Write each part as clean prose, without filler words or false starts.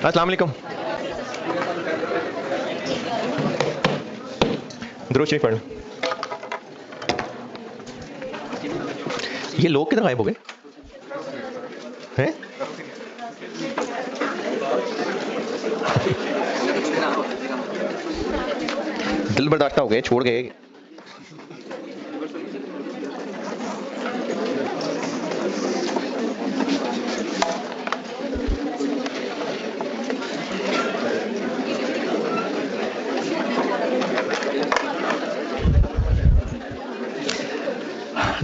अस्सलाम वालेकुम। दुरूद शरीफ पढ़ लो। ये लोग किधर गायब हो गए हैं? दिल बर्दाश्त हो गए, छोड़ गए।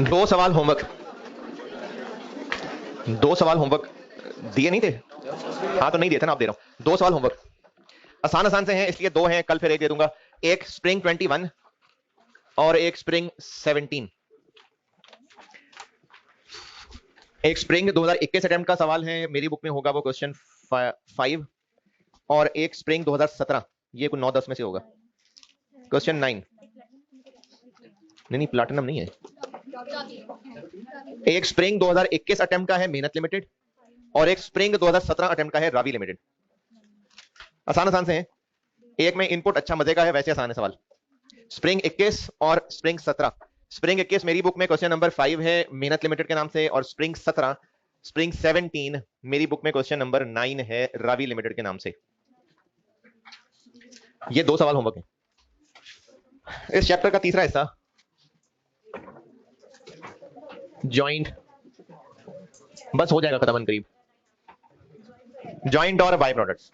दो सवाल होमवर्क दिए नहीं थे? हाँ तो नहीं दिए थे ना, आप दे रहा हूं। दो सवाल होमवर्क आसान से हैं, इसलिए दो हैं, कल फिर एक दे दूंगा। एक स्प्रिंग 21 और एक स्प्रिंग 17। एक स्प्रिंग 2021 अटेम्प्ट का सवाल है, मेरी बुक में होगा वो क्वेश्चन 5, और एक स्प्रिंग 2017, ये कुछ 9-10 में से होगा, क्वेश्चन 9। नहीं प्लैटिनम नहीं है। एक स्प्रिंग 2021 अटेम्प्ट का है मेहनत लिमिटेड, और एक स्प्रिंग 2017 अटेम्प्ट का है रावी लिमिटेड। आसान से हैं। एक में इनपुट अच्छा मजे का है, वैसे आसान है सवाल। स्प्रिंग 21 और स्प्रिंग 17। स्प्रिंग 21 मेरी बुक में क्वेश्चन नंबर 5 है मेहनत लिमिटेड के नाम से, और स्प्रिंग 17 मेरी बुक में क्वेश्चन नंबर 9 है रावी लिमिटेड के नाम से। ये दो सवाल होमवर्क है। इस चैप्टर का तीसरा हिस्सा जॉइंट, बस हो जाएगा खत्म करीब। जॉइंट और बाय प्रोडक्ट्स।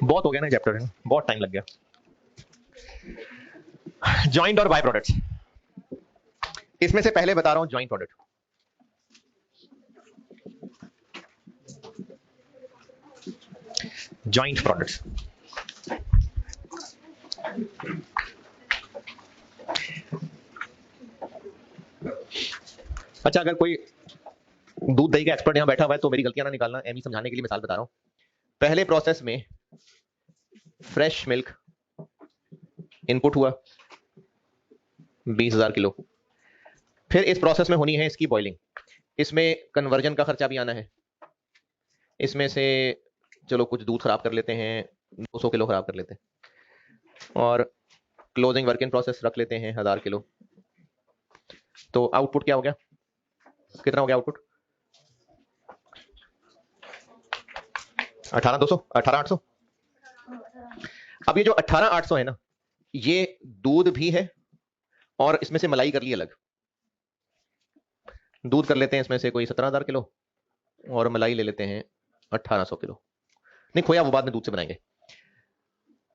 बहुत हो गया ना चैप्टर, है बहुत टाइम लग गया। जॉइंट और बाय प्रोडक्ट्स, इसमें से पहले बता रहा हूं जॉइंट प्रोडक्ट। जॉइंट प्रोडक्ट्स अच्छा, अगर कोई दूध दही का एक्सपर्ट यहां बैठा हुआ है तो मेरी गलतियां ना निकालना, एमी समझाने के लिए मिसाल बता रहा हूं। पहले प्रोसेस में फ्रेश मिल्क इनपुट हुआ 20,000 किलो, फिर इस प्रोसेस में होनी है इसकी बॉइलिंग, इसमें कन्वर्जन का खर्चा भी आना है, इसमें से चलो कुछ दूध खराब कर लेते हैं, 200 किलो खराब कर लेते हैं, और क्लोजिंग वर्क इन प्रोसेस रख लेते हैं 1000 किलो। तो आउटपुट क्या हो गया, कितना हो गया आउटपुट? 18,200, 18,800। अब ये जो 18,800 है ना, ये दूध भी है और इसमें से मलाई कर ली अलग। दूध कर लेते हैं इसमें से कोई 17,000 किलो, और मलाई ले लेते हैं 1800 किलो। नहीं खोया, वो बाद में दूध से बनाएंगे।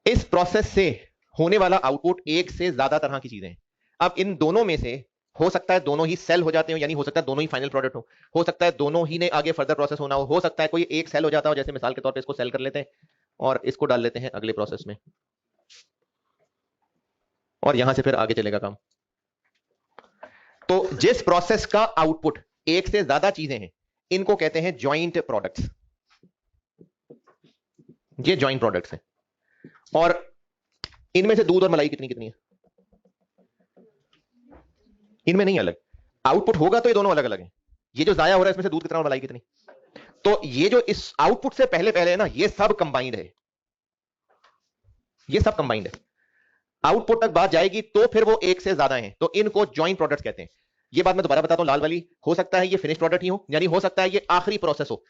इस प्रोसेस से होने वाला आउटपुट एक से ज्यादा तरह की चीजें हैं। अब इन दोनों में से हो सकता है दोनों ही सेल हो जाते हो, यानी हो सकता है दोनों ही फाइनल प्रोडक्ट हो सकता है दोनों ही ने आगे फर्दर प्रोसेस होना हो सकता है कोई एक सेल हो जाता हो, जैसे मिसाल के तौर पे इसको सेल कर लेते हैं और इसको डाल लेते हैं अगले प्रोसेस में, और यहां से फिर आगे चलेगा काम। तो जिस प्रोसेस का आउटपुट एक से ज्यादा चीजें हैं, इनको कहते हैं जॉइंट प्रोडक्ट्स। ये जॉइंट प्रोडक्ट्स हैं, और इनमें से दूध और मलाई कितनी कितनी है? इनमें नहीं अलग, आउटपुट होगा तो ये दोनों अलग अलग हैं। ये जो जाया हो रहा है इसमें से दूध कितना और मलाई कितनी, तो ये जो इस आउटपुट से पहले है ना, ये सब कंबाइंड है, ये सब कंबाइंड है। आउटपुट तक बात जाएगी तो फिर वो एक से ज्यादा है, तो इनको जॉइंट प्रोडक्ट्स कहते हैं। ये बात मैं दोबारा बताता हूं, लाल वाली हो सकता है ये फिनिश प्रोडक्ट ही हो, यानी हो सकता है ये आखिरी प्रोसेस हो,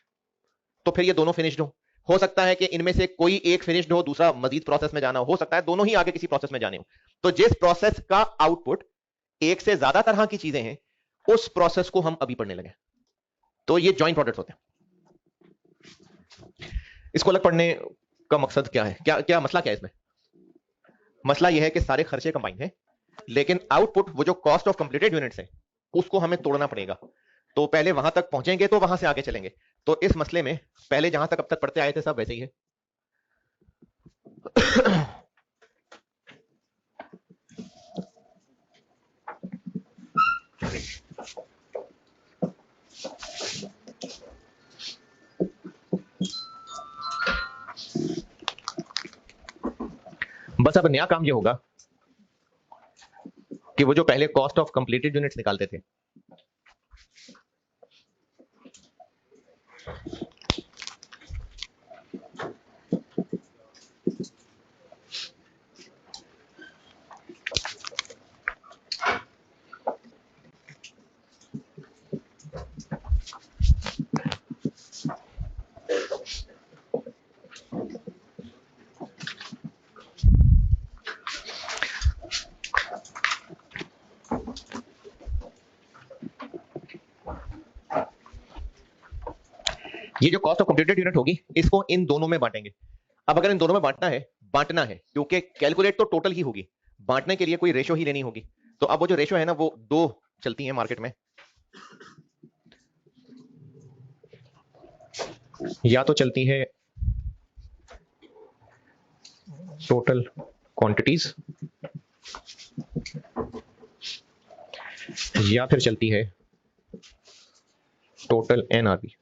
तो फिर ये दोनों फिनिश्ड हो सकता है कि इनमें से कोई एक फिनिश्ड हो, दूसरा मजीद प्रोसेस में जाना हो सकता है दोनों ही आगे किसी प्रोसेस में जाने हो। तो जिस प्रोसेस का आउटपुट एक से ज्यादा तरह की चीजें हैं, उस प्रोसेस को हम अभी पढ़ने लगे, तो ये जॉइंट प्रोडक्ट्स होते हैं। इसको अलग पढ़ने का मकसद क्या है, क्या मसला क्या है इसमें? मसला यह है कि सारे खर्चे कंबाइंड हैं, लेकिन आउटपुट वो जो कॉस्ट ऑफ कंप्लीटेड यूनिट्स है उसको हमें तोड़ना पड़ेगा। तो पहले वहां तक पहुंचेंगे तो वहां से आगे चलेंगे। तो इस मसले में पहले जहां तक अब तक पढ़ते आए थे सब वैसे ही है। बस अब नया काम ये होगा कि वो जो पहले कॉस्ट ऑफ कंप्लीटेड यूनिट्स निकालते थे, ये जो कॉस्ट ऑफ कंप्यूटेड यूनिट होगी इसको इन दोनों में बांटेंगे। अब अगर इन दोनों में बांटना है क्योंकि कैलकुलेट तो टोटल ही होगी, बांटने के लिए कोई रेशो ही लेनी होगी। तो अब वो जो रेशो है ना वो दो चलती है मार्केट में, या तो चलती है टोटल क्वांटिटीज या फिर चलती है टोटल एनआरबी।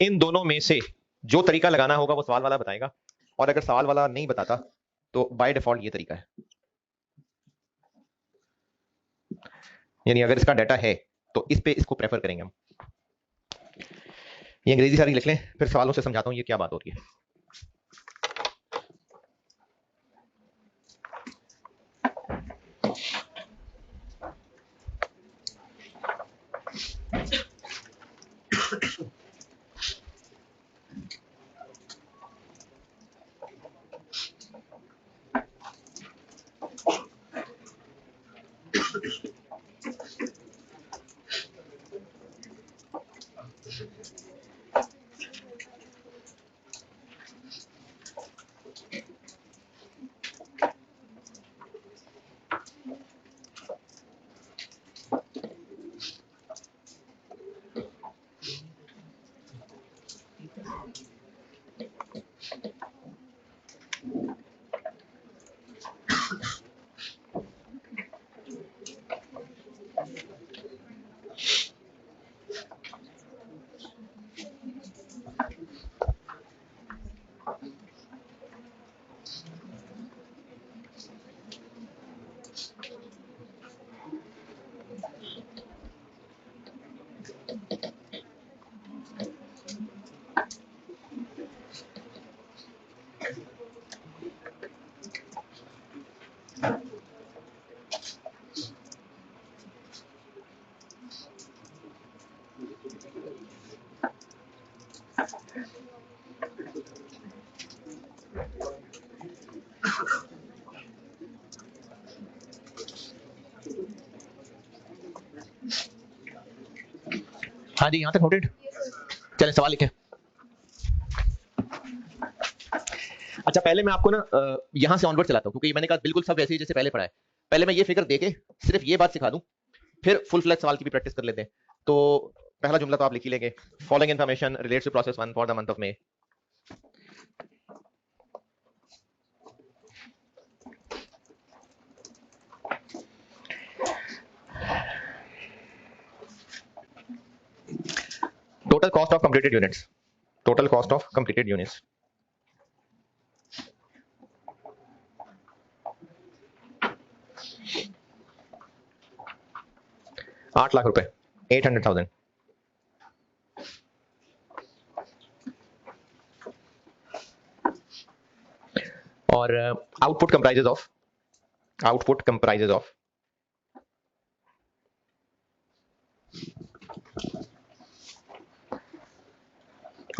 इन दोनों में से जो तरीका लगाना होगा वो सवाल वाला बताएगा, और अगर सवाल वाला नहीं बताता तो बाय डिफॉल्ट ये तरीका है। यानी अगर इसका डाटा है तो इस पे इसको प्रेफर करेंगे हम। ये अंग्रेजी सारी लिख लें, फिर सवालों से समझाता हूं ये क्या बात हो रही है। हाँ जी, यहां तक नोटेड। चलें सवाल लिखें। अच्छा, पहले मैं आपको ना यहां से ऑनवर्ड चलाता हूं क्योंकि मैंने कहा बिल्कुल सब वैसे ही जैसे पहले पढ़ा है। पहले मैं ये फिगर देके सिर्फ ये बात सिखा दूं, फिर फुल फ्लैग सवाल की भी प्रैक्टिस कर लेते हैं। तो पहला जुमला तो आप लिख ही लेंगे, following information relates to process 1 for the month of May. Total cost of completed units, total cost of completed units 8 lakh रुपए, 800,000। और आउटपुट कंप्राइजेज ऑफ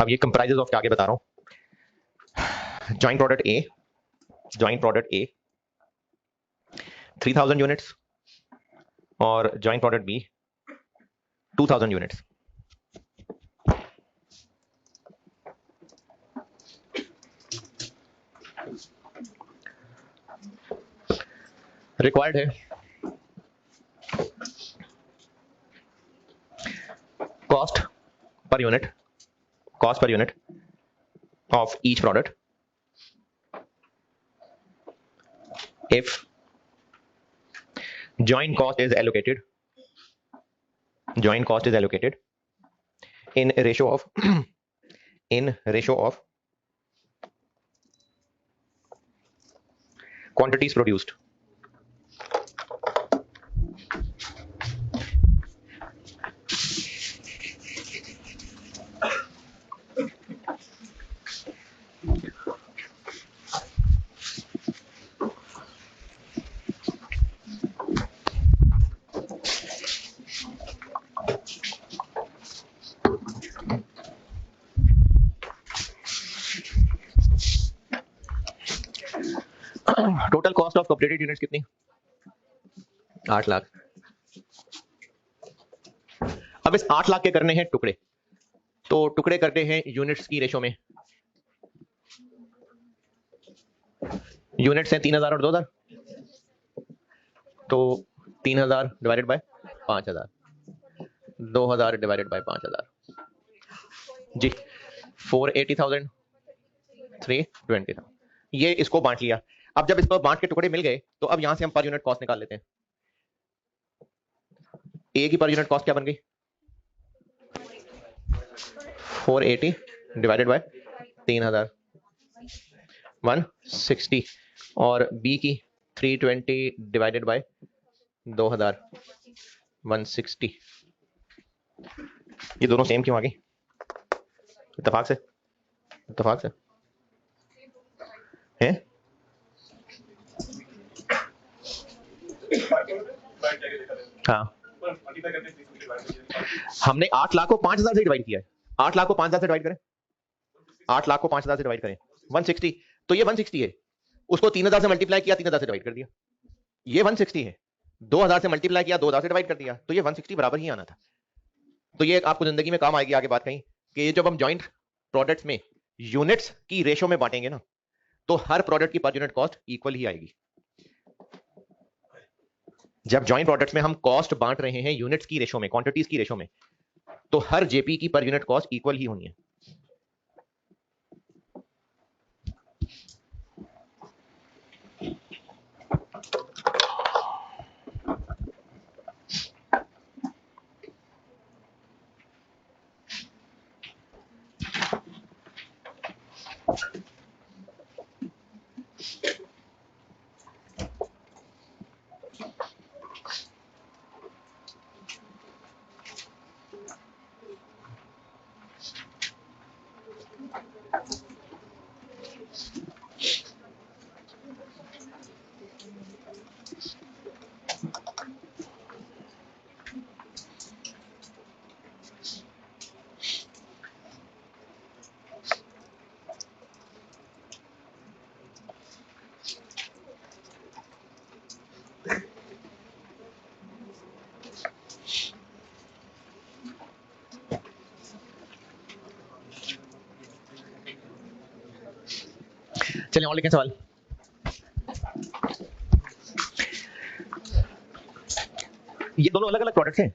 अब ये कंप्राइजेज ऑफ क्या आगे बता रहा हूं। जॉइंट प्रोडक्ट ए 3000 यूनिट्स और joint product B 2000 units. Required है cost per unit of each product if joint cost is allocated in ratio of quantities produced. Total cost of completed units कितनी? 8 लाख। अब इस 8 लाख के करने हैं टुकड़े, तो टुकड़े करते हैं यूनिट्स की रेशो में। यूनिट्स हैं 3000 और 2000, तो 3000 डिवाइडेड बाय 5000, 2000 डिवाइडेड बाय 5000 जी 480,000, 320,000। ये इसको बांट लिया। अब जब इसको बांट के टुकड़े मिल गए तो अब यहां से हम पर यूनिट कॉस्ट निकाल लेते हैं। ए की पर यूनिट कॉस्ट क्या बन गई? 480 डिवाइडेड बाय 3000, 160, और बी की 320 डिवाइडेड बाय 2000, 160। ये दोनों सेम क्यों आ गई? इत्तेफाक से, इत्तेफाक से हैं? हाँ, हमने 8 लाख को 5000 से डिवाइड किया है। 8 लाख को 5000 से डिवाइड करें, 8 लाख को 5000 से डिवाइड करें 160, तो ये 160 है। उसको 3000 से मल्टीप्लाई किया, 3000 से डिवाइड कर दिया, ये 160 है। 2000 से मल्टीप्लाई किया, 2000 से डिवाइड कर दिया, तो ये 160 बराबर ही आना था। तो ये आपको जिंदगी में काम आएगी आगे बात कहीं कि ये जब हम जॉइंट प्रोडक्ट्स में यूनिट्स की रेशो में बांटेंगे ना, तो हर प्रोडक्ट की पर यूनिट कॉस्ट इक्वल ही आएगी। जब जॉइंट प्रोडक्ट्स में हम कॉस्ट बांट रहे हैं यूनिट्स की रेशो में, क्वांटिटीज की रेशो में, तो हर जेपी की पर यूनिट कॉस्ट इक्वल ही होनी है। चलिए और लिखें सवाल। ये दोनों अलग अलग प्रोडक्ट्स हैं।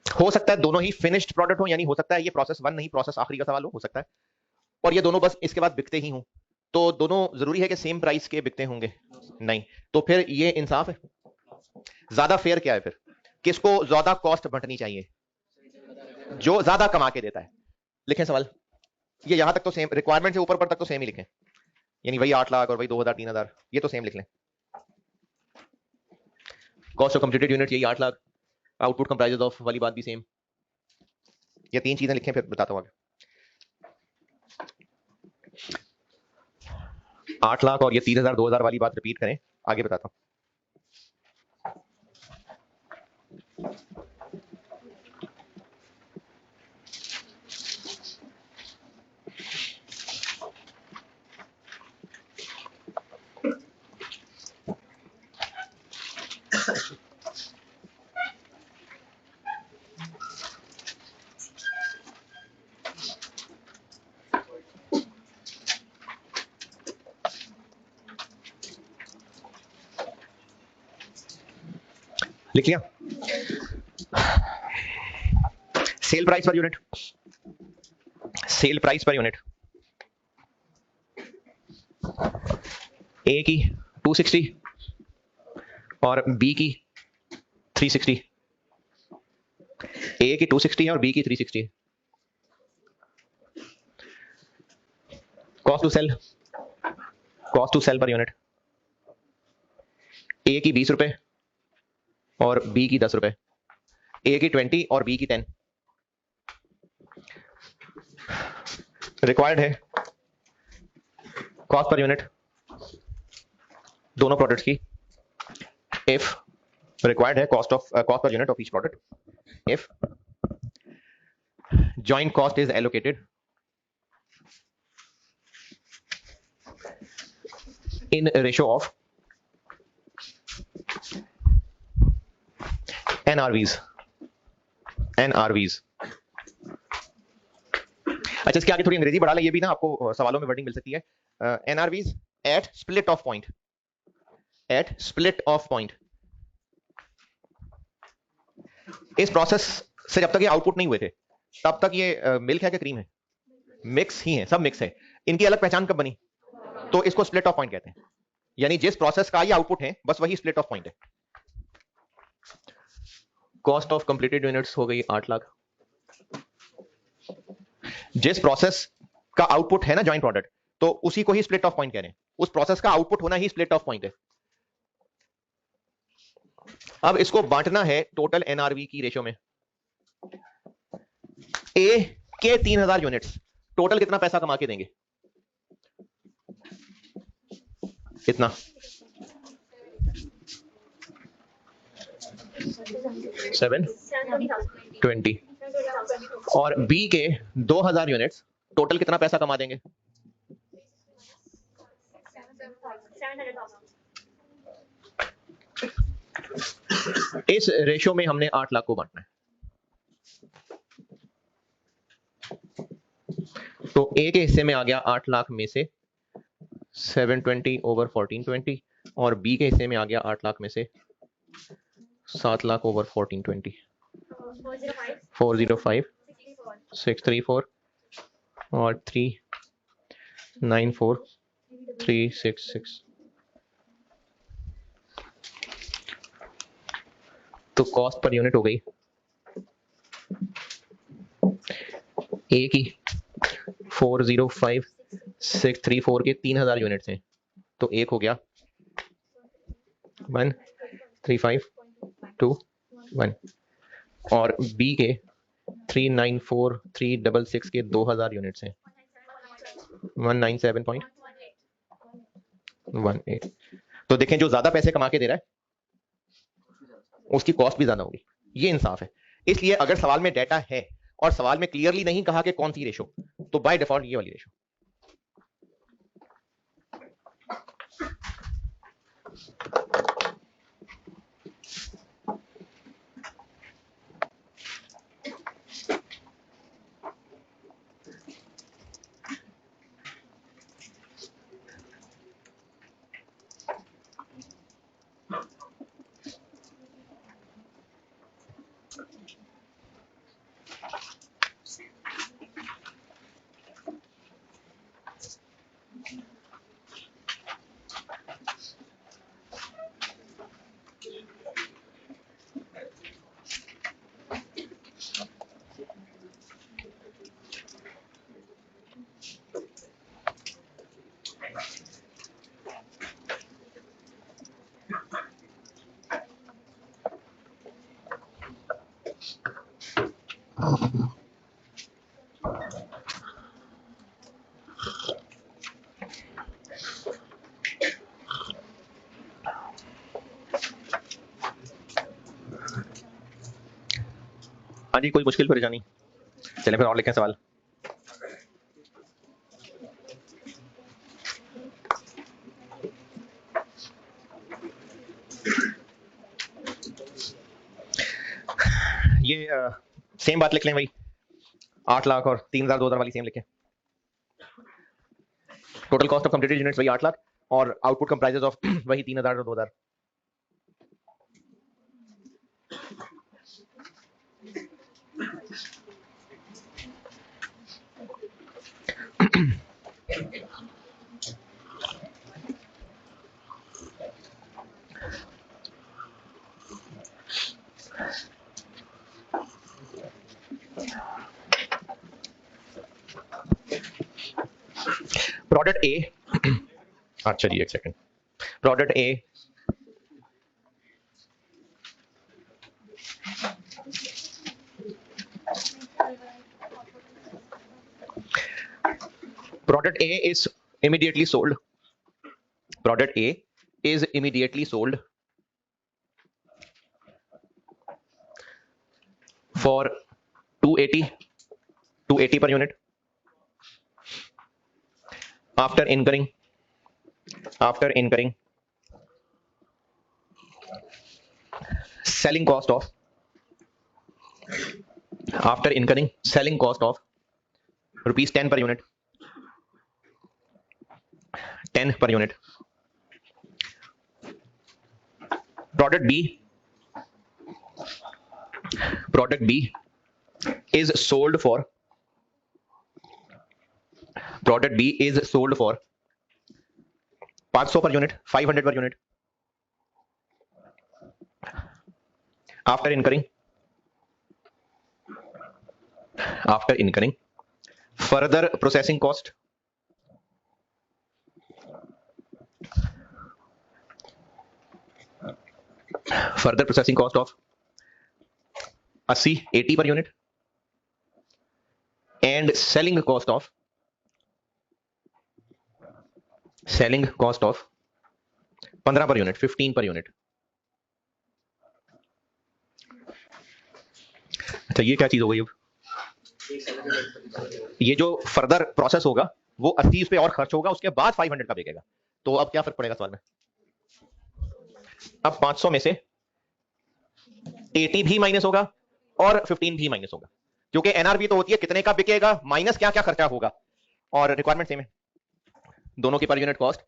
हो सकता है दोनों ही फिनिश्ड प्रोडक्ट हो, यानी हो सकता है ये प्रोसेस 1 नहीं, प्रोसेस आखिरी का सवाल हो सकता है, और ये दोनों बस इसके बाद बिकते ही हों। तो दोनों जरूरी है कि सेम प्राइस के बिकते होंगे? नहीं। तो फिर ये इंसाफ है? ज्यादा फेयर क्या है फिर? किसको ज्यादा कॉस्ट बंटनी चाहिए? जो ज्यादा कमा के देता है। लिखें सवाल। ये यहां तक तो सेम, रिक्वायरमेंट से ऊपर पर तक तो सेम ही लिखें, यानी वही 8 लाख और वही 2000, 3000, ये तो सेम लिख लें। कॉस्ट ऑफ कंप्लीटेड यूनिट यही 8 लाख, आउटपुट कंप्राइजेस ऑफ वाली बात भी सेम। ये 3 चीजें लिखें, फिर बताता हूं आगे। 8 लाख और ये 3000, 2000 वाली बात रिपीट करें, आगे बताता हूं। लिख लिया? Sale price per unit, sale price पर यूनिट ए की 260 और बी की 360। ए की 260 है और बी की 360 है। Cost to sell cost to sell per unit, A की 20 रुपए और बी की 10 रुपए, ए की 20 और बी की 10। रिक्वायर्ड है कॉस्ट पर यूनिट दोनों प्रोडक्ट्स की, इफ रिक्वायर्ड है cost per unit of each product if joint cost is allocated in a ratio of NRVs। अच्छा, इसके आगे थोड़ी अंग्रेजी बढ़ा ले, ये भी ना आपको सवालों में वर्डिंग मिल सकती है। NRVs at split of point, at split of point. इस प्रोसेस से जब तक ये आउटपुट नहीं हुए थे तब तक ये मिल्क है कि क्रीम है? मिक्स ही है, सब मिक्स है। इनकी अलग पहचान कब बनी? तो इसको स्प्लिट ऑफ पॉइंट कहते हैं, यानी जिस प्रोसेस का ये आउटपुट है बस वही स्प्लिट ऑफ पॉइंट है। कॉस्ट ऑफ कंप्लीटेड यूनिट्स हो गई 8 लाख। जिस प्रोसेस का आउटपुट है ना जॉइंट प्रोडक्ट, तो उसी को ही स्प्लिट ऑफ पॉइंट कह रहे हैं। उस प्रोसेस का आउटपुट होना ही स्प्लिट ऑफ पॉइंट है। अब इसको बांटना है टोटल एनआरवी की रेशियो में। ए के 3000 यूनिट्स टोटल कितना पैसा कमा के देंगे? इतना 720। और बी के 2000 यूनिट्स टोटल कितना पैसा कमा देंगे? इस रेशियो में हमने 8 लाख को बांटना है। तो ए के हिस्से में आ गया 8 लाख में से 720 ओवर 1420, और बी के हिस्से में आ गया 8 लाख में से 7 लाख ओवर 1420। 405 634 और 394 366। तो कॉस्ट पर यूनिट हो गई ए की 405 634 के 3000 यूनिट्स हैं, तो एक हो गया 135221, और बी के 394 366 के 2000 यूनिट्स हैं 197.18। तो देखें, जो ज्यादा पैसे कमा के दे रहा है उसकी कॉस्ट भी ज्यादा होगी। ये इंसाफ है। इसलिए अगर सवाल में डेटा है और सवाल में क्लियरली नहीं कहा कि कौन सी रेशो, तो बाय डिफॉल्ट ये वाली रेशो। हाँ जी, कोई मुश्किल परेशानी? चलें फिर और लिखें सवाल। ये सेम बात लिख लें भाई, 8 लाख और 3000 2000 वाली सेम लिखें। Total cost of completed units वही 8 लाख और आउटपुट कंप्राइजेस ऑफ वही 3000 और 2000। प्रोडक्ट ए अच्छा जी, एक second. Product A, product A is immediately sold. Product A is immediately sold for 280 per unit after incurring selling cost of rupees 10 per unit. 10 per unit. Product B is sold for 500 per unit, 500 per unit after incurring further processing cost of 80 per unit and selling cost of 15 per unit, 15 per unit. अच्छा, ये क्या चीज हो गई? अब ये जो further process होगा वो 80 उस पे और खर्च होगा, उसके बाद 500 का बिकेगा। तो अब क्या फर्क पड़ेगा सवाल में? अब 500 में से 80 भी माइनस होगा और 15 भी माइनस होगा, क्योंकि एनआरबी तो होती है कितने का बिकेगा माइनस क्या क्या खर्चा होगा, और रिक्वायरमेंट सेम है दोनों की पर यूनिट कॉस्ट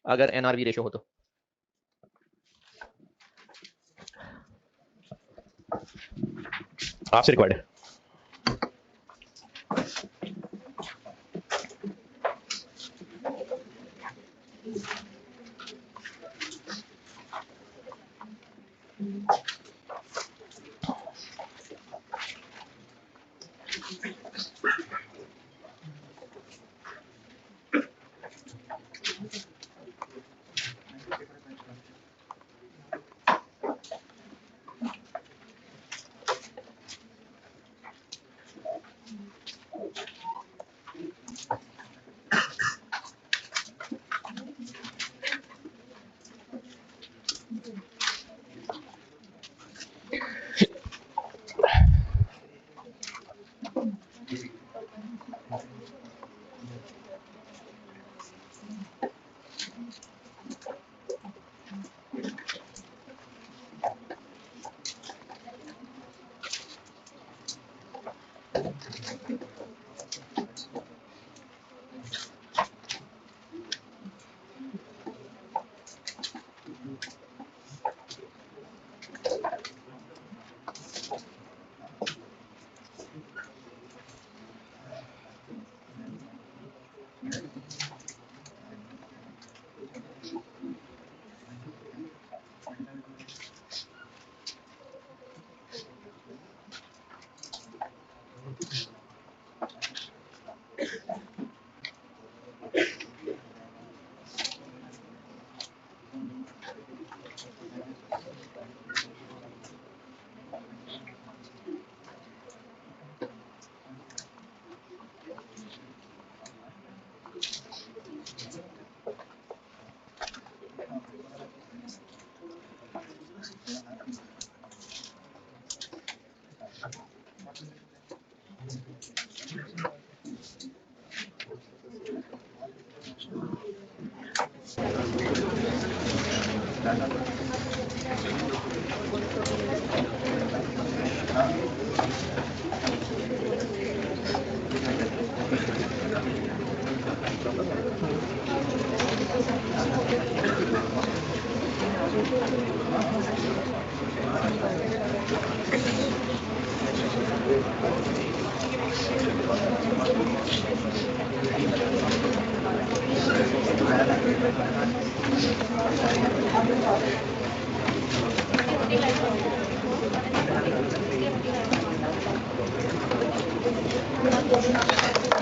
अगर एनआरबी रेशो हो तो। आपसे रिक्वायर्ड है।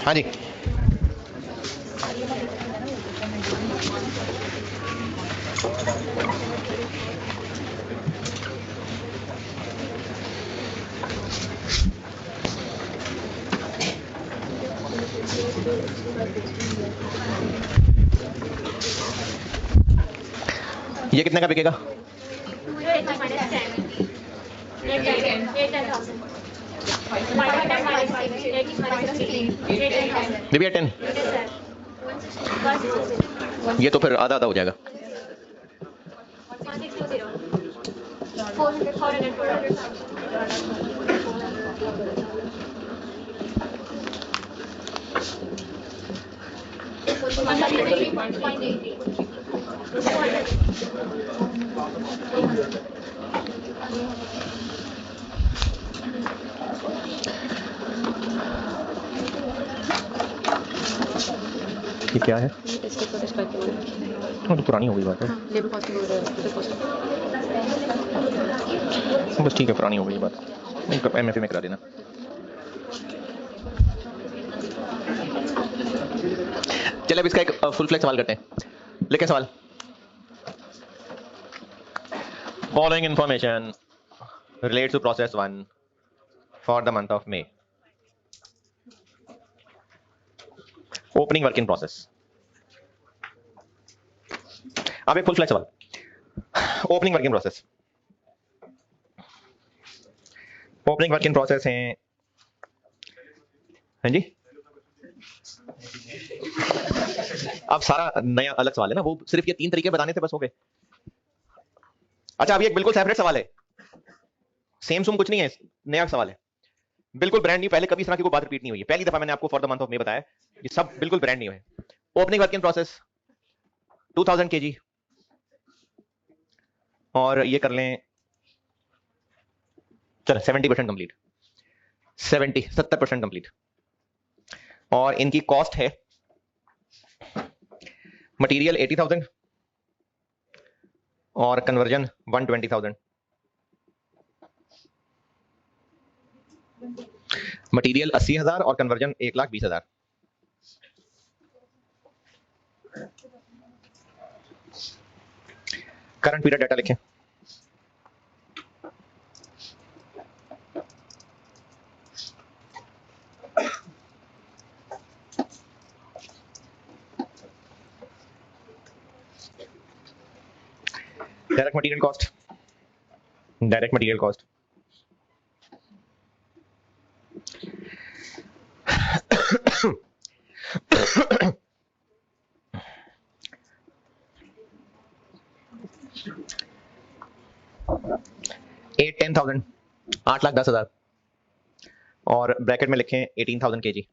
हाँ जी, ये कितने का बिकेगा? भैया 10, ये तो फिर आधा आधा हो जाएगा। ये क्या है? तो पुरानी हो गई बात है। बस ठीक है, पुरानी हो गई बात, MFA में करा देना। चलिए अब इसका एक फुल फ्लैश सवाल करते हैं। लिखे सवाल। Following information relates to process 1 for the month of May. Opening work in process. अब एक फुल फ्लैश सवाल। Opening work in process, opening work in process है, हाँ जी। अब सारा नया अलग सवाल है ना, वो सिर्फ ये 3 तरीके बताने से बस हो गए। अच्छा अभी एक बिल्कुल सेपरेट सवाल है, सेम सुम कुछ नहीं है, नया सवाल है, बिल्कुल ब्रांड न्यू, पहले कभी इस तरह की कोई बात रिपीट नहीं हुई है, पहली दफा मैंने आपको फॉर द मंथ ऑफ मे बताया, ये सब बिल्कुल ब्रांड न्यू है। Opening work in process 2000 kg, और ये कर लें, चलो 70% कंप्लीट, 70% कंप्लीट, और इनकी कॉस्ट है मटेरियल 80,000 और कन्वर्जन 120,000। मटेरियल 80,000 और कन्वर्जन 1,20,000। करंट पीरियड डाटा लिखें। Direct material cost, direct material cost at 10,000, 8,10,000, और ब्रैकेट में लिखें 18,000 kg।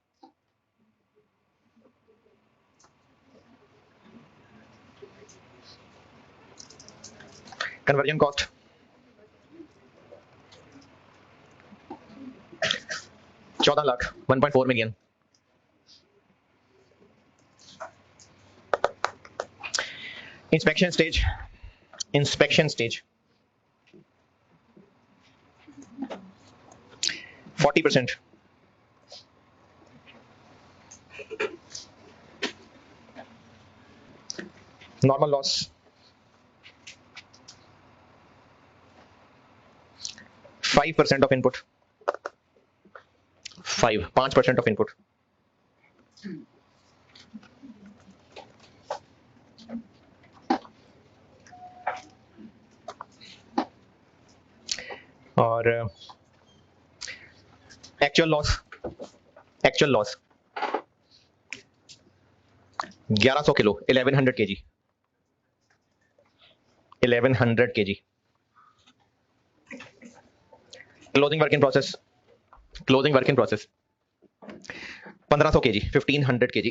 Conversion cost 14 lakh, 1.4 million. Inspection stage, inspection stage 40%, normal loss 5% of input, 5% of input, और actual loss, actual loss 1100 kilo, 1100 kg, 1100 kg। Closing work in process, closing work in process 1500 kg, 1500 kg।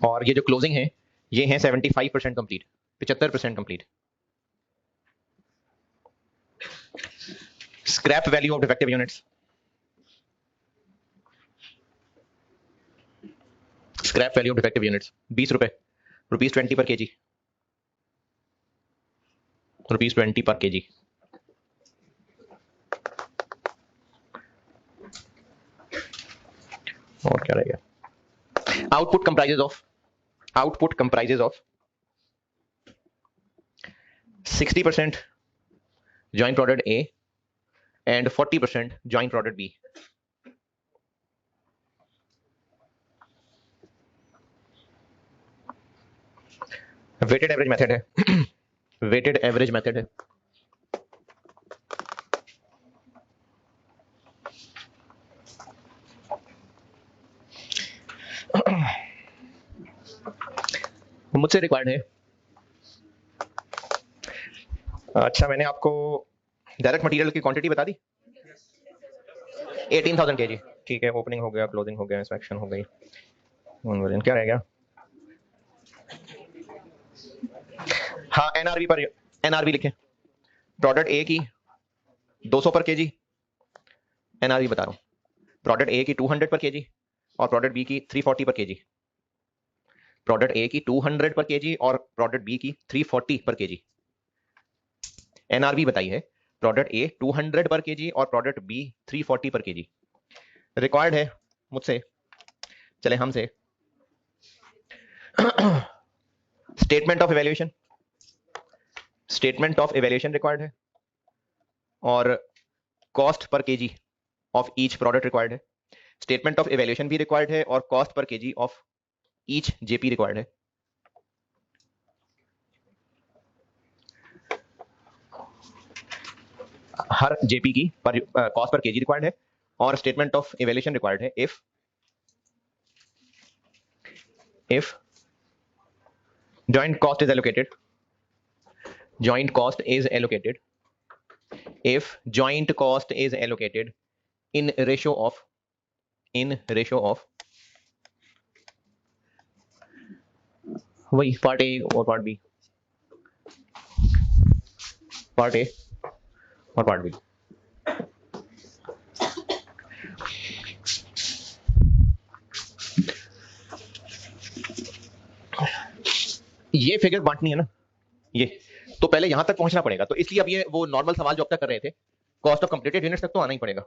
और ये जो closing है ये है 75% complete, 75% complete. Scrap value of defective units, scrap value of defective units 20 रुपए, ₹20 पर KG, ₹20 पर KG. और क्या रहेगा? Output comprises of 60% joint product A and 40% joint product B. Weighted average method है वेटेड एवरेज मेथड है। मुझसे रिक्वायर्ड है। अच्छा, मैंने आपको डायरेक्ट मटेरियल की क्वांटिटी बता दी 18,000 kg। ठीक है, ओपनिंग हो गया, क्लोजिंग हो गया, इंस्पेक्शन हो गई, क्या रह गया? हाँ, एनआरवी लिखें। प्रोडक्ट ए की 200 पर केजी, एनआरवी बता रहा हूं। प्रोडक्ट ए की 200 पर केजी और प्रोडक्ट बी की 340 पर केजी। प्रोडक्ट ए की 200 पर केजी और प्रोडक्ट बी की 340 पर केजी। एनआरवी बताई है प्रोडक्ट ए 200 पर केजी और प्रोडक्ट बी 340 पर केजी। रिक्वायर्ड है मुझसे, चले हमसे, स्टेटमेंट ऑफ इवैल्यूएशन रिक्वायर्ड है और cost per KG of each product required है। स्टेटमेंट ऑफ इवैल्यूएशन भी रिक्वायर्ड है और cost per KG of each JP required है। हर जेपी की कॉस्ट पर केजी रिक्वायर्ड है और स्टेटमेंट ऑफ इवैल्यूएशन रिक्वायर्ड है if joint cost is allocated if joint cost is allocated in ratio of वही part A और part B, part A और part B. ये figure बांटनी है ना, ये तो पहले यहां तक पहुंचना पड़ेगा, तो इसलिए अब ये वो नॉर्मल सवाल जो अब तक कर रहे थे, कॉस्ट ऑफ कंप्लीटेड यूनिट्स तक तो आना ही पड़ेगा।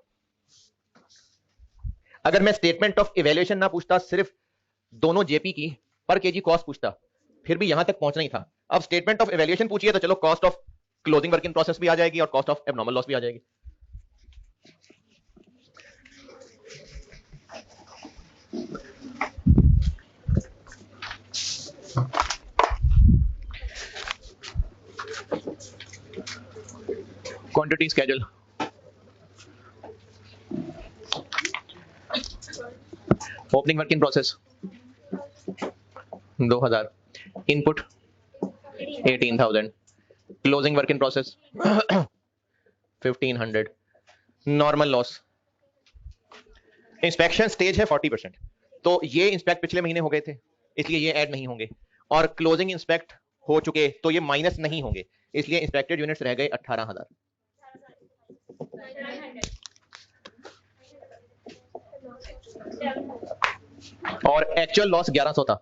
अगर मैं स्टेटमेंट ऑफ इवैल्यूएशन ना पूछता, सिर्फ दोनों जेपी की पर केजी कॉस्ट पूछता, फिर भी यहां तक पहुंचना ही था। अब स्टेटमेंट ऑफ इवैल्यूएशन पूछिए तो चलो cost of closing work in process भी आ जाएगी और कॉस्ट ऑफ एब्नॉर्मल लॉस भी आ जाएगी। Quantity schedule, opening work in process 2000, input 18,000, closing work in process 1500, normal loss. Inspection stage है 40%, तो ये इंस्पेक्ट पिछले महीने हो गए थे इसलिए ये ऐड नहीं होंगे, और क्लोजिंग इंस्पेक्ट हो चुके तो ये माइनस नहीं होंगे, इसलिए इंस्पेक्टेड यूनिट्स रह गए 18,000। और एक्चुअल लॉस 1100 था,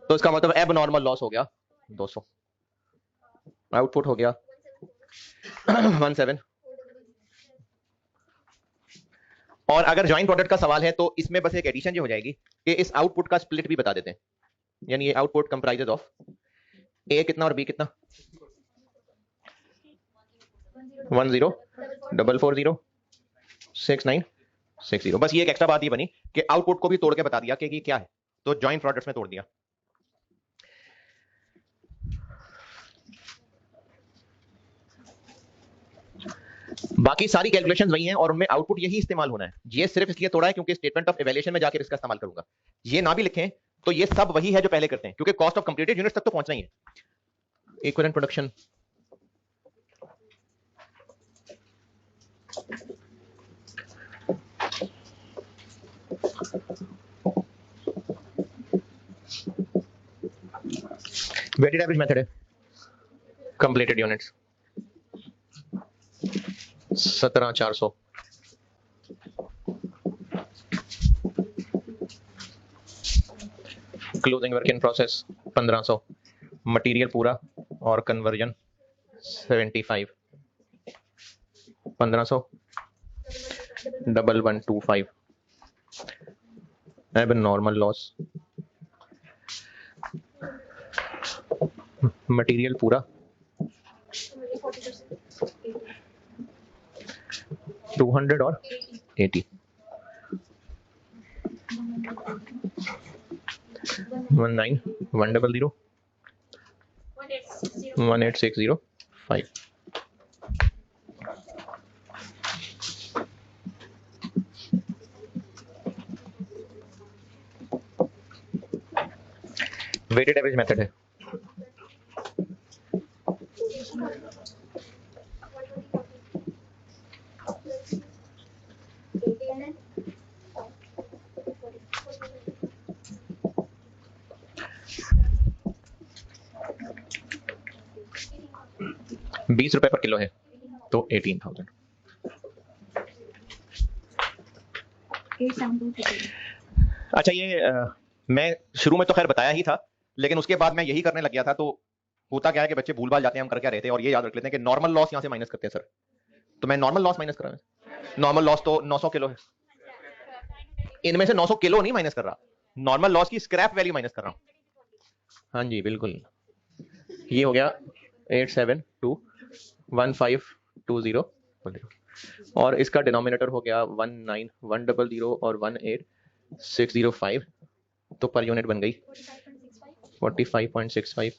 तो इसका मतलब एब नॉर्मल लॉस हो गया 200। आउटपुट हो गया 17। और अगर जॉइंट प्रोडक्ट का सवाल है तो इसमें बस एक एडिशन जो हो जाएगी कि इस आउटपुट का स्प्लिट भी बता देते हैं, यानी ये आउटपुट कंप्राइजेज ऑफ ए कितना और बी कितना, 1044069660। बस ये एक एक्स्ट्रा बात ये बनी कि आउटपुट को भी तोड़ के बता दिया कि क्या है, तो जॉइंट प्रोडक्ट्स में तोड़ दिया। बाकी सारी कैलकुलेशंस वही हैं और उनमें आउटपुट यही इस्तेमाल होना है। ये सिर्फ इसलिए तोड़ा है क्योंकि स्टेटमेंट ऑफ इवैल्यूएशन में जाकर इसका इस्तेमाल करूंगा। ये ना भी लिखें तो ये सब वही है जो पहले करते हैं, क्योंकि कॉस्ट ऑफ कंप्लीटेड यूनिट्स तक तो पहुंचना ही है। Equivalent production, weighted average method है, completed units 17,400, closing work in process 1500, material पूरा और कन्वर्जन 75, 1500, 1125, एब नॉर्मल लॉस, मटेरियल पूरा 200 और 80, 19 100 18605। वेटेड एवरेज मेथड है। ₹20 पर किलो है तो 18,000। अच्छा, ये मैं शुरू में तो खैर बताया ही था, लेकिन उसके बाद मैं यही करने लग गया था। तो होता क्या है कि बच्चे भूल भाल जाते हैं हम कर क्या रहे थे, और ये याद रख लेते हैं कि नॉर्मल लॉस यहां से माइनस करते हैं सर। तो मैं नॉर्मल लॉस माइनस कर रहा हूं। नॉर्मल लॉस तो 900 किलो है, इनमें से 900 किलो नहीं माइनस कर रहा, नॉर्मल लॉस की स्क्रैप वैल्यू माइनस कर रहा हूं। हाँ जी बिल्कुल, ये हो गया 8721520, और इसका डिनोमिनेटर हो गया 19100 और 18605, तो पर यूनिट बन गई 45.65।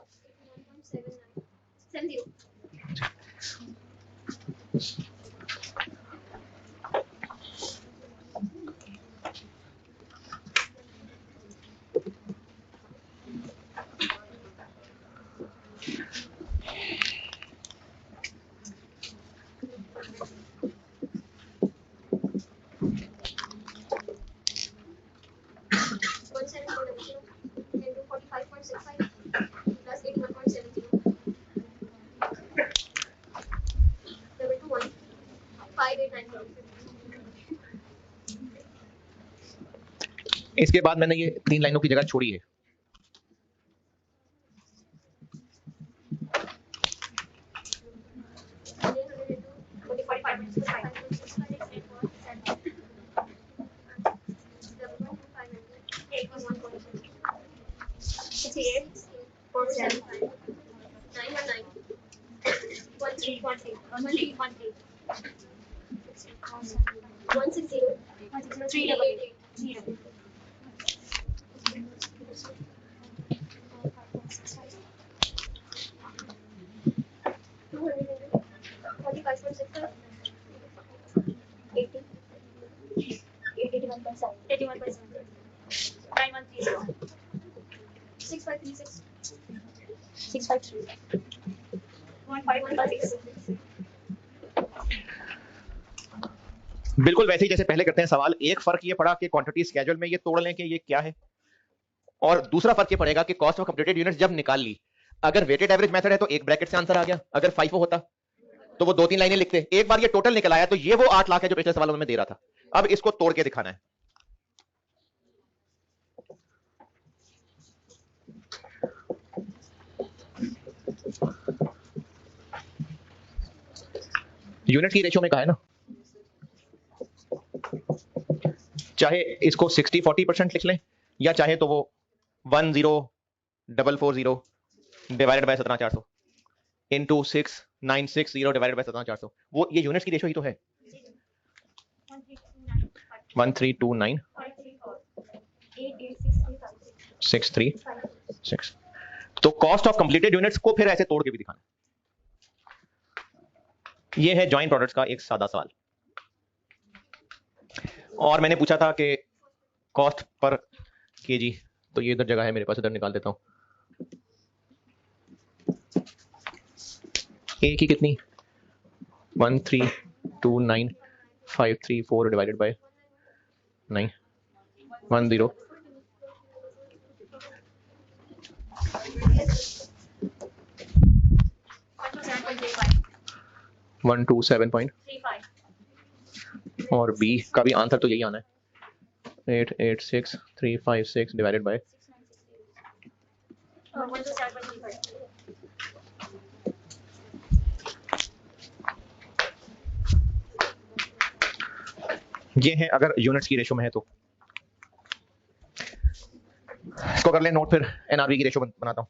इसके बाद मैंने ये 3 लाइनों की जगह छोड़ी है। बिल्कुल वैसे ही जैसे पहले करते हैं सवाल। एक फर्क ये पड़ा कि क्वांटिटी स्केड्यूल में ये तोड़ लें कि ये क्या है, और दूसरा फर्क ये पड़ेगा कि कॉस्ट ऑफ कंप्लीटेड यूनिट्स जब निकाल ली, अगर वेटेड एवरेज मेथड है तो एक ब्रैकेट से आंसर आ गया, अगर FIFO होता तो वो 2-3 लाइनें लिखते। एक बार ये टोटल निकल आया तो ये वो 8 लाख है जो पिछले सवालों में दे रहा था। अब इसको तोड़ के दिखाना है। यूनिट की रेशियो में कहा है ना, चाहे इसको 60-40% लिख लें, या चाहे तो वो 10440 divided by 17400 into 6960 divided by 17400, वो ये यूनिट्स की रेशियो ही तो है। 13296336। तो कॉस्ट ऑफ कंप्लीटेड यूनिट्स को फिर ऐसे तोड़ के भी दिखाना। ये है जॉइंट प्रोडक्ट्स का एक सादा सवाल। और मैंने पूछा था कि कॉस्ट पर केजी, तो ये इधर जगह है मेरे पास, इधर निकाल देता हूं। ए की कितनी 1329534 डिवाइडेड बाय 910 127.35, और बी का भी आंसर तो यही आना है 886356 डिवाइडेड बाय 127.35। ये है अगर यूनिट्स की रेशियो में है तो। इसको कर ले नोट, फिर एनआरवी की रेशियो बनाता हूं।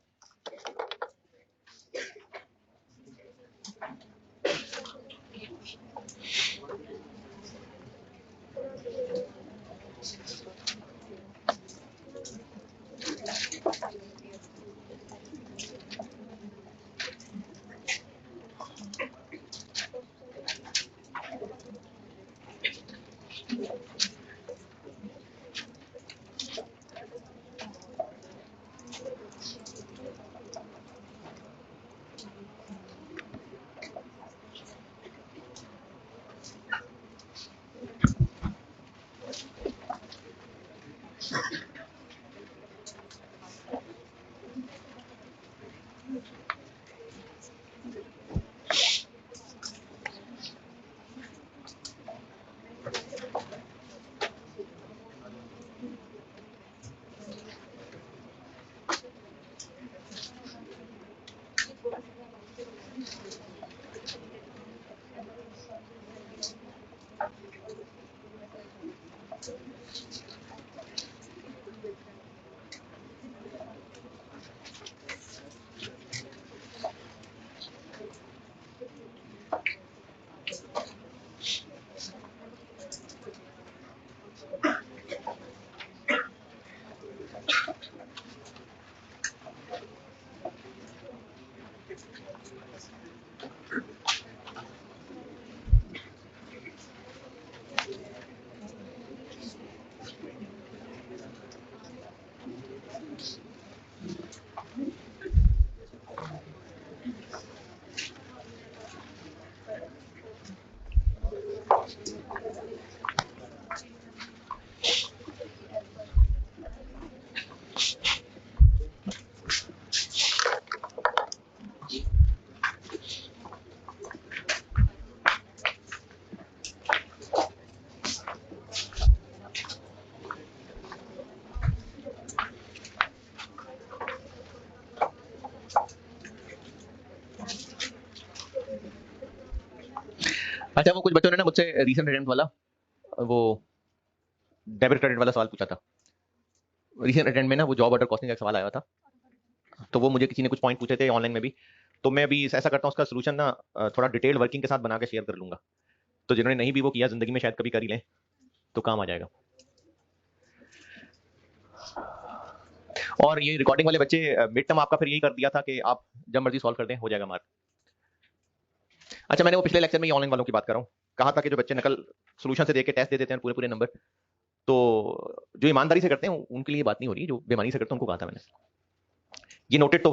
अच्छा, वो कुछ बच्चों ने ना मुझसे रीसेंट अटेम्प्ट वाला वो डेबिट क्रेडिट वाला सवाल पूछा था। रीसेंट अटेम्प्ट में ना वो जॉब ऑर्डर कॉस्टिंग का सवाल आया था, तो वो मुझे किसी ने कुछ पॉइंट पूछे थे ऑनलाइन में भी, तो मैं अभी ऐसा करता हूँ उसका सोल्यूशन ना थोड़ा डिटेल वर्किंग के साथ बना के शेयर कर लूंगा, तो जिन्होंने नहीं भी वो किया जिंदगी में शायद कभी कर ही लें तो काम आ जाएगा। और ये रिकॉर्डिंग वाले बच्चे मिड टर्म आपका फिर यही कर दिया था कि आप जब मर्जी सॉल्व कर दें, हो जाएगा मार्क। अच्छा, मैंने वो पिछले लेक्चर में ये ऑनलाइन वालों की बात कर रहा हूँ, कहा था कि जो बच्चे नकल सोल्यूशन से देके टेस्ट दे देते हैं पूरे पूरे नंबर, तो जो ईमानदारी से करते हैं उनके लिए बात नहीं हो रही, जो बेईमानी से करते हैं उनको कहा था मैंने, ये नोटेड तो।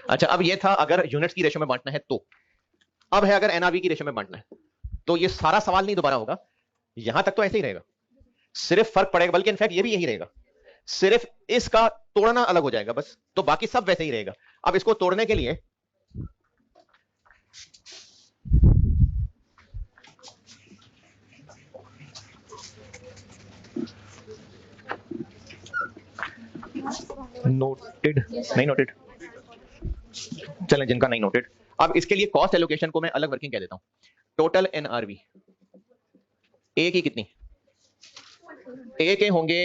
अच्छा, अब ये था अगर यूनिट्स की रेशियो में बांटना है तो, अब है अगर एनआरवी की रेशियो में बांटना है, तो ये सारा सवाल नहीं दोबारा होगा, यहां तक तो ऐसे ही रहेगा, सिर्फ फर्क पड़ेगा, बल्कि इनफैक्ट ये भी यही रहेगा, सिर्फ इसका तोड़ना अलग हो जाएगा बस, तो बाकी सब वैसे ही रहेगा। अब इसको तोड़ने के लिए नोटेड नहीं नोटेड, चलें जिनका नहीं नोटेड, अब इसके लिए कॉस्ट एलोकेशन को मैं अलग वर्किंग कह देता हूं। टोटल एनआरवी ए की कितनी, ए के होंगे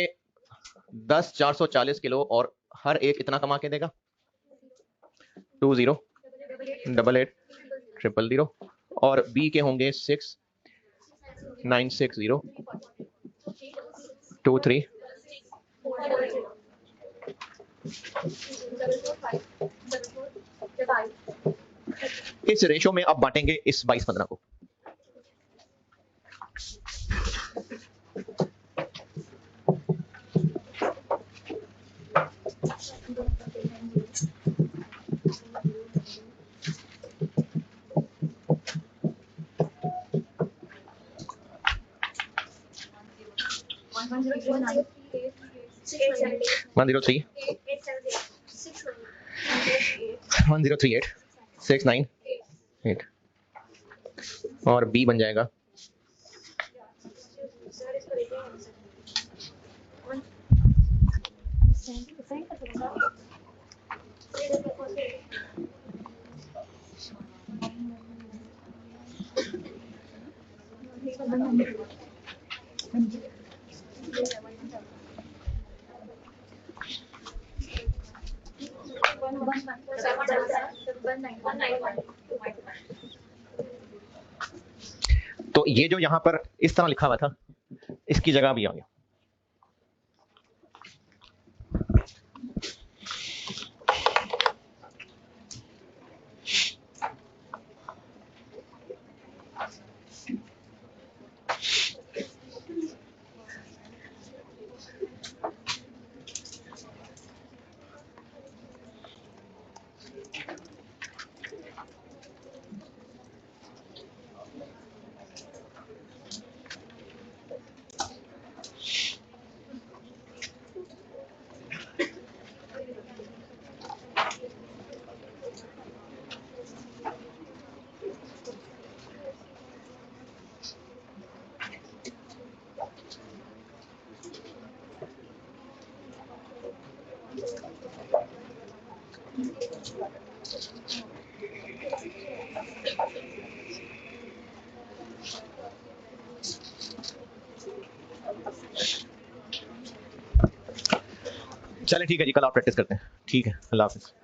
10 440 किलो और हर एक इतना कमा के देगा 20 88 000, और बी के होंगे 6 960 23। इस रेशो में आप बांटेंगे इस 22-15 को, वन जीरो थ्री 1038 698 और बी बन जाएगा 1 तो ये जो यहां पर इस तरह लिखा हुआ था, इसकी जगह भी आ गया। चले ठीक है जी, कल आप प्रैक्टिस करते हैं। ठीक है, अल्लाह हाफिज।